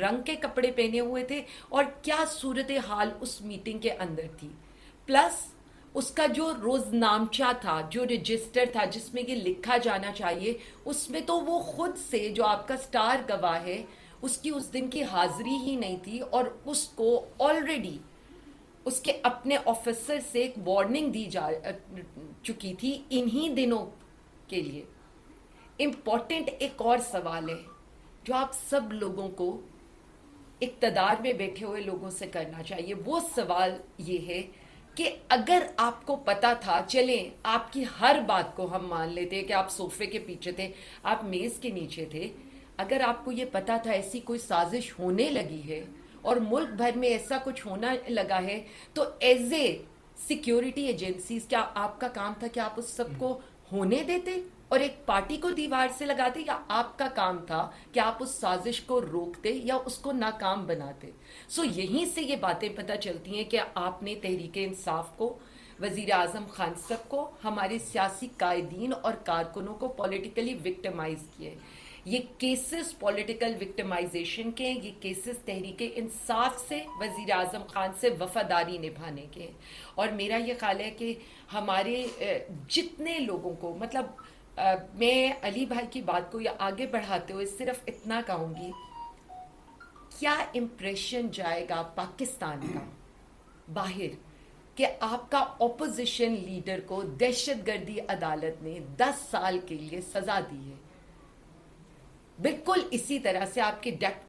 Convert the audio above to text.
رنگ کے کپڑے پہنے ہوئے تھے اور کیا صورتحال اس میٹنگ کے اندر تھی. پلس اس کا جو روزنامچہ تھا، جو رجسٹر تھا جس میں یہ لکھا جانا چاہیے، اس میں تو وہ خود سے جو آپ کا سٹار گواہ ہے اس کی اس دن کی حاضری ہی نہیں تھی، اور اس کو آلریڈی اس کے اپنے آفیسر سے ایک وارننگ دی جا چکی تھی انہی دنوں کے لیے. امپورٹنٹ ایک اور سوال ہے جو آپ سب لوگوں کو، اقتدار میں بیٹھے ہوئے لوگوں سے کرنا چاہیے. وہ سوال یہ ہے کہ اگر آپ کو پتا تھا، چلیں آپ کی ہر بات کو ہم مان لیتے ہیں کہ آپ صوفے کے پیچھے تھے، آپ میز کے نیچے تھے، اگر آپ کو یہ پتا تھا ایسی کوئی سازش ہونے لگی ہے اور ملک بھر میں ایسا کچھ ہونا لگا ہے، تو ایز اے سیکیورٹی ایجنسیز کیا آپ کا کام تھا کہ آپ اس سب کو ہونے دیتے اور ایک پارٹی کو دیوار سے لگاتے، یا آپ کا کام تھا کہ آپ اس سازش کو روکتے یا اس کو ناکام بناتے؟ سو یہیں سے یہ باتیں پتہ چلتی ہیں کہ آپ نے تحریک انصاف کو، وزیر اعظم خان صاحب کو، ہمارے سیاسی قائدین اور کارکنوں کو پولیٹیکلی وکٹمائز کیے. یہ کیسز پولیٹیکل وکٹمائزیشن کے ہیں، یہ کیسز تحریک انصاف سے، وزیر اعظم خان سے وفاداری نبھانے کے ہیں. اور میرا یہ خیال ہے کہ ہمارے جتنے لوگوں کو، مطلب میں علی بھائی کی بات کو یہ آگے بڑھاتے ہوئے صرف اتنا کہوں گی، کیا امپریشن جائے گا پاکستان کا باہر کہ آپ کا اپوزیشن لیڈر کو دہشت گردی عدالت نے 10 سال کے لیے سزا دی ہے. بالکل اسی طرح سے آپ کے